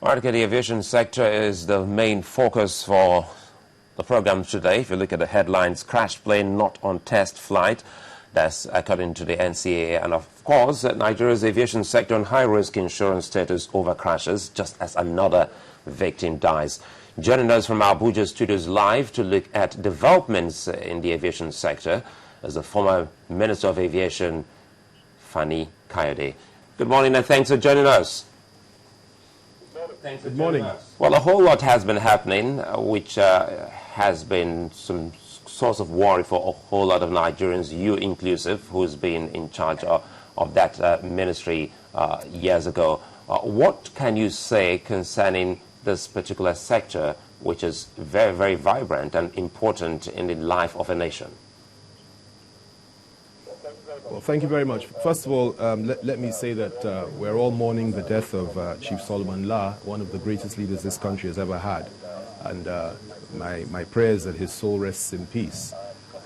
All right, the aviation sector is the main focus for the program today. If you look at the headlines, crash plane not on test flight. That's according to the NCAA. And of course, Nigeria's aviation sector on high-risk insurance status over crashes, just as another victim dies. Joining us from our Abuja studios live to look at developments in the aviation sector is the former Minister of Aviation, Fani Kayode. Good morning and thanks for joining us. Good morning. Well, a whole lot has been happening, which has been some source of worry for a whole lot of Nigerians, you inclusive, who's been in charge of that ministry years ago. What can you say concerning this particular sector, which is very, very vibrant and important in the life of a nation? Well, thank you very much. First of all, let me say that we're all mourning the death of Chief Solomon Lah, one of the greatest leaders this country has ever had. And my prayers that his soul rests in peace.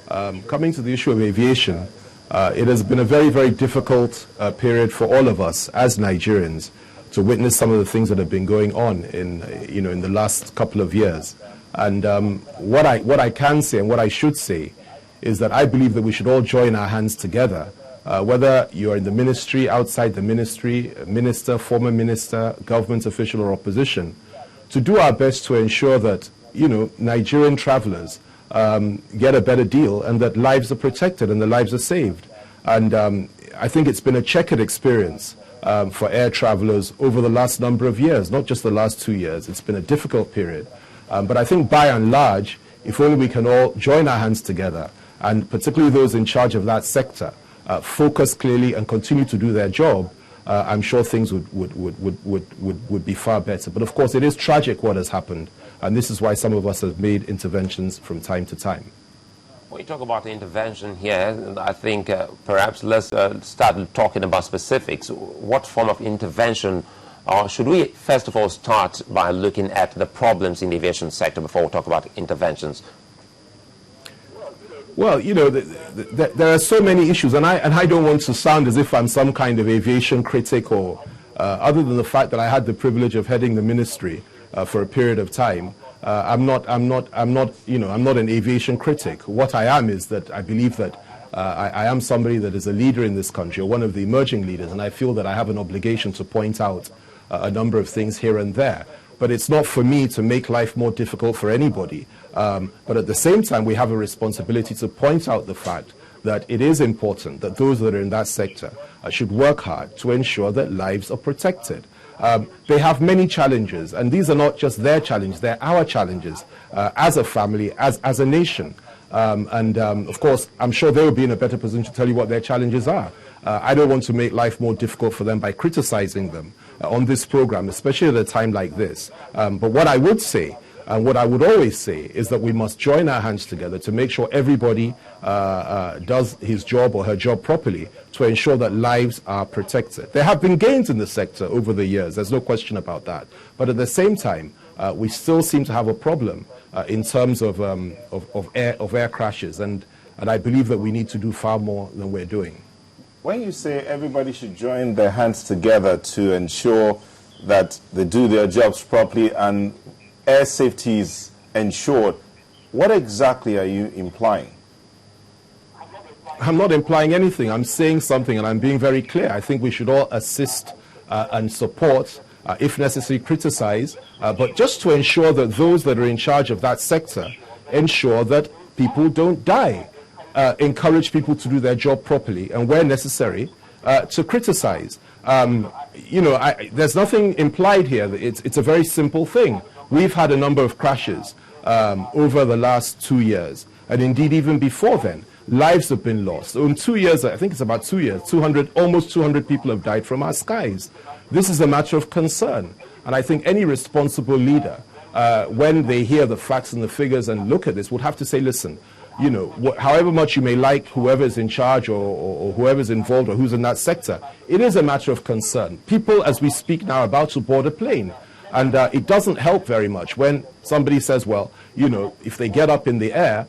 Coming to the issue of aviation, it has been a very, very difficult period for all of us as Nigerians to witness some of the things that have been going on in the last couple of years. And what I can say and what I should say is that I believe that we should all join our hands together, whether you're in the ministry, outside the ministry, minister, former minister, government official or opposition, to do our best to ensure that, Nigerian travelers get a better deal and that lives are protected and the lives are saved. And I think it's been a checkered experience for air travelers over the last number of years, not just the last 2 years. It's been a difficult period. But I think by and large, if only we can all join our hands together, and particularly those in charge of that sector, focus clearly and continue to do their job, I'm sure things would be far better. But of course, it is tragic what has happened, and this is why some of us have made interventions from time to time. When you talk about the intervention here, I think perhaps let's start talking about specifics. What form of intervention, or should we first of all start by looking at the problems in the aviation sector before we talk about interventions? Well, there are so many issues, and I don't want to sound as if I'm some kind of aviation critic, or other than the fact that I had the privilege of heading the ministry for a period of time. I'm not an aviation critic. What I am is that I believe that I am somebody that is a leader in this country, or one of the emerging leaders, and I feel that I have an obligation to point out a number of things here and there. But it's not for me to make life more difficult for anybody. But at the same time, we have a responsibility to point out the fact that it is important that those that are in that sector should work hard to ensure that lives are protected. They have many challenges, and these are not just their challenges, they're our challenges as a family, as a nation. Of course, I'm sure they will be in a better position to tell you what their challenges are. I don't want to make life more difficult for them by criticizing them on this program, especially at a time like this. But what I would say, and what I would always say, is that we must join our hands together to make sure everybody does his job or her job properly to ensure that lives are protected. There have been gains in the sector over the years, there's no question about that. But at the same time, we still seem to have a problem in terms of air crashes, and I believe that we need to do far more than we're doing. When you say everybody should join their hands together to ensure that they do their jobs properly and air safety is ensured, what exactly are you implying? I'm not implying anything. I'm saying something, and I'm being very clear. I think we should all assist and support, if necessary criticize, but just to ensure that those that are in charge of that sector ensure that people don't die. Encourage people to do their job properly, and where necessary, to criticize. There's nothing implied here. It's a very simple thing. We've had a number of crashes over the last 2 years, and indeed even before then. Lives have been lost. So in 2 years, I think it's about 2 years, almost 200 people have died from our skies. This is a matter of concern, and I think any responsible leader, when they hear the facts and the figures and look at this, would have to say, listen, however much you may like whoever's in charge or whoever's involved or who's in that sector, it is a matter of concern. People, as we speak now, are about to board a plane. And it doesn't help very much when somebody says, well, if they get up in the air,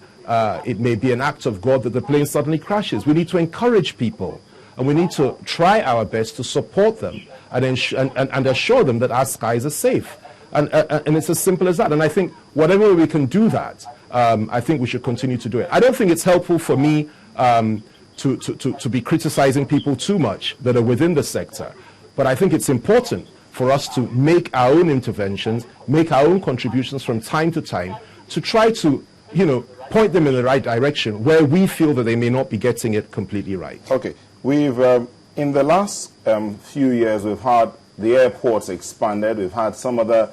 it may be an act of God that the plane suddenly crashes. We need to encourage people, and we need to try our best to support them and assure them that our skies are safe. And it's as simple as that. And I think whatever we can do that, I think we should continue to do it. I don't think it's helpful for me to be criticizing people too much that are within the sector. But I think it's important for us to make our own interventions, make our own contributions from time to time to try to, point them in the right direction where we feel that they may not be getting it completely right. Okay. We've, in the last few years, we've had the airports expanded. We've had some other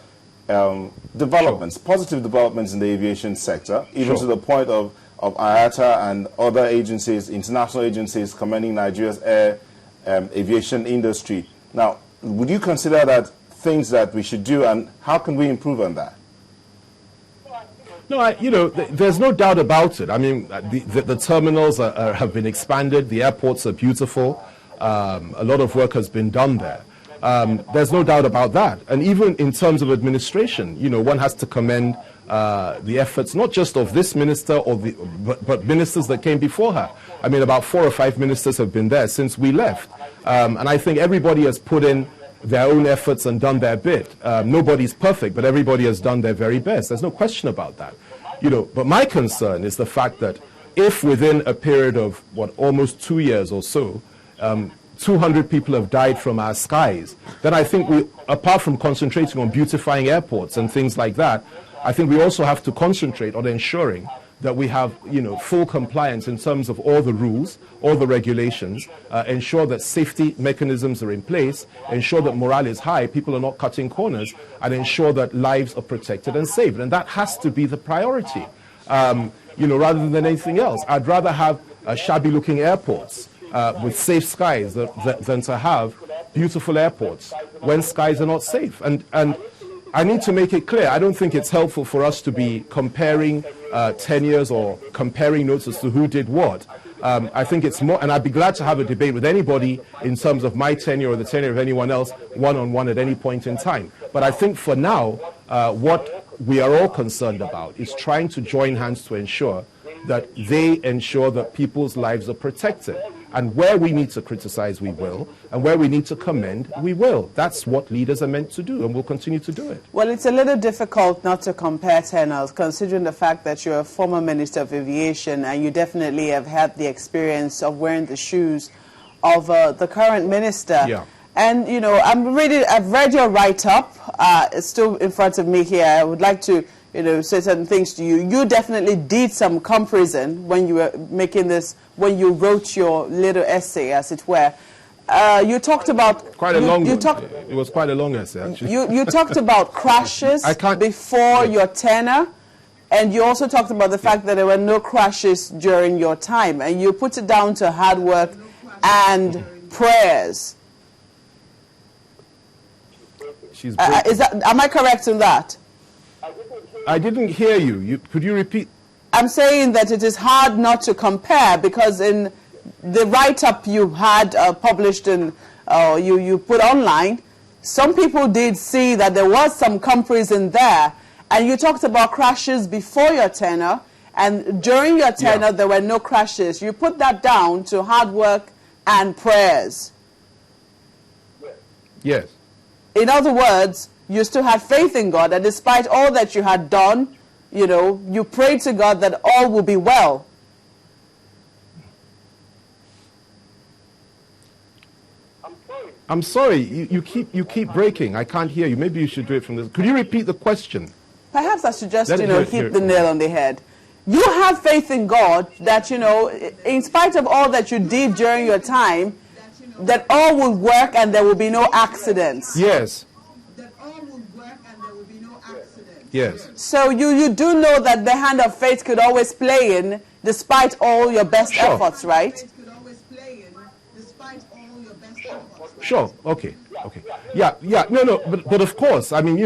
developments, positive developments in the aviation sector, even to the point of IATA and other agencies, international agencies, commending Nigeria's air aviation industry. Now, would you consider that things that we should do, and how can we improve on that? No, there's no doubt about it. I mean, the terminals have been expanded. The airports are beautiful. A lot of work has been done there. There's no doubt about that. And even in terms of administration, one has to commend the efforts, not just of this minister, but ministers that came before her. I mean, about 4 or 5 ministers have been there since we left. And I think everybody has put in their own efforts and done their bit. Nobody's perfect, but everybody has done their very best. There's no question about that. But my concern is the fact that if within a period of, almost 2 years or so, 200 people have died from our skies, then I think we, apart from concentrating on beautifying airports and things like that, I think we also have to concentrate on ensuring that we have, full compliance in terms of all the rules, all the regulations, ensure that safety mechanisms are in place, ensure that morale is high, people are not cutting corners, and ensure that lives are protected and saved. And that has to be the priority, rather than anything else. I'd rather have shabby-looking airports with safe skies than to have beautiful airports when skies are not safe. And I need to make it clear, I don't think it's helpful for us to be comparing tenures or comparing notes as to who did what. I think it's more, and I'd be glad to have a debate with anybody in terms of my tenure or the tenure of anyone else, one-on-one at any point in time. But I think for now, what we are all concerned about is trying to join hands to ensure that they ensure that people's lives are protected. And where we need to criticize, we will. And where we need to commend, we will. That's what leaders are meant to do, and we'll continue to do it. Well, it's a little difficult not to compare tenures, considering the fact that you're a former Minister of Aviation and you definitely have had the experience of wearing the shoes of the current minister. Yeah. And, I've read your write-up. It's still in front of me here. I would like to say certain things to you. You definitely did some comparison when you were making this, when you wrote your little essay, as it were. You talked about... Quite a long one. It was quite a long essay, actually. You talked about crashes before your tenure, and you also talked about the fact that there were no crashes during your time, and you put it down to hard work and prayers. Am I correct in that? I didn't hear you. Could you repeat? I'm saying that it is hard not to compare, because in the write-up you had published and you put online, some people did see that there was some comparison there. And you talked about crashes before your tenure, and during your tenure there were no crashes. You put that down to hard work and prayers. Yes. In other words, you still had faith in God, and despite all that you had done, you prayed to God that all will be well. I'm sorry. You keep breaking. I can't hear you. Maybe you should do it from this. Could you repeat the question? Perhaps I should just, hit the nail on the head. You have faith in God that, in spite of all that you did during your time, that all will work and there will be no accidents. Yes. Yes. So you do know that the hand of faith could always play in despite all your best efforts, right? Sure. Okay. Yeah. No. But of course, I mean,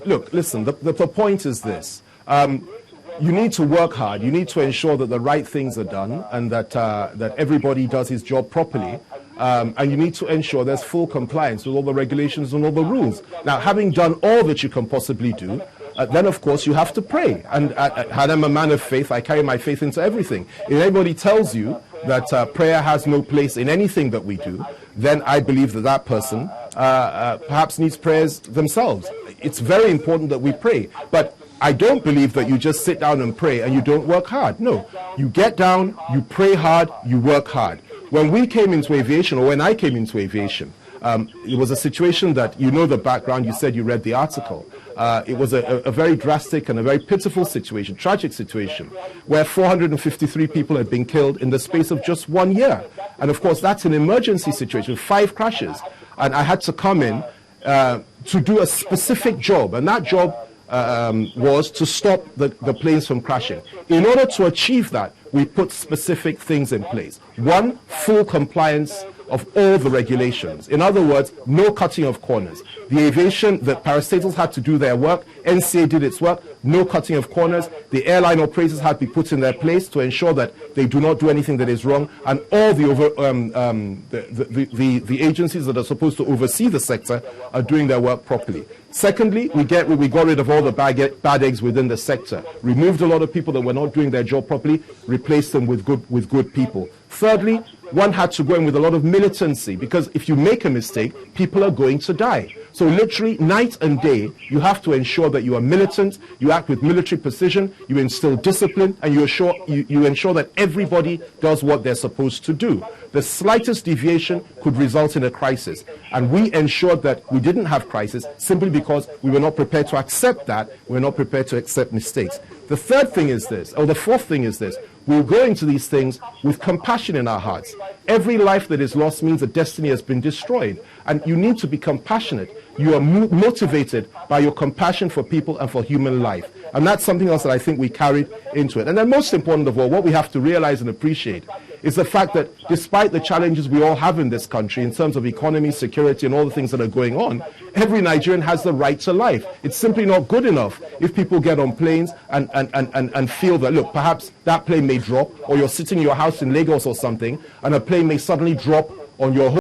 look, listen, the point is this. You need to work hard. You need to ensure that the right things are done and that everybody does his job properly. And you need to ensure there's full compliance with all the regulations and all the rules. Now, having done all that you can possibly do, then, of course, you have to pray. And I'm a man of faith. I carry my faith into everything. If anybody tells you that prayer has no place in anything that we do, then I believe that person perhaps needs prayers themselves. It's very important that we pray. But I don't believe that you just sit down and pray and you don't work hard. No, you get down, you pray hard, you work hard. When we came into aviation, or when I came into aviation, it was a situation that, you know the background, you said you read the article. It was a very drastic and a very pitiful situation, tragic situation, where 453 people had been killed in the space of just 1 year. And of course, that's an emergency situation, 5 crashes. And I had to come in to do a specific job, and that job was to stop the planes from crashing. In order to achieve that, we put specific things in place. One, full compliance of all the regulations. In other words, no cutting of corners. The parastatals had to do their work, NCA did its work, no cutting of corners. The airline operators had to be put in their place to ensure that they do not do anything that is wrong, and all the agencies that are supposed to oversee the sector are doing their work properly. Secondly, we got rid of all the bad eggs within the sector, removed a lot of people that were not doing their job properly, replaced them with good people. Thirdly, one had to go in with a lot of militancy, because if you make a mistake, people are going to die. So literally, night and day, you have to ensure that you are militant, you act with military precision, you instill discipline, and you ensure that everybody does what they're supposed to do. The slightest deviation could result in a crisis. And we ensured that we didn't have crisis simply because we were not prepared to accept that, we were not prepared to accept mistakes. The fourth thing is this, we'll go into these things with compassion in our hearts. Every life that is lost means a destiny has been destroyed. And you need to be compassionate. You are motivated by your compassion for people and for human life. And that's something else that I think we carried into it. And then most important of all, what we have to realize and appreciate is the fact that despite the challenges we all have in this country in terms of economy, security, and all the things that are going on, every Nigerian has the right to life. It's simply not good enough if people get on planes and feel that, look, perhaps that plane may drop, or you're sitting in your house in Lagos or something, and a plane may suddenly drop on your home.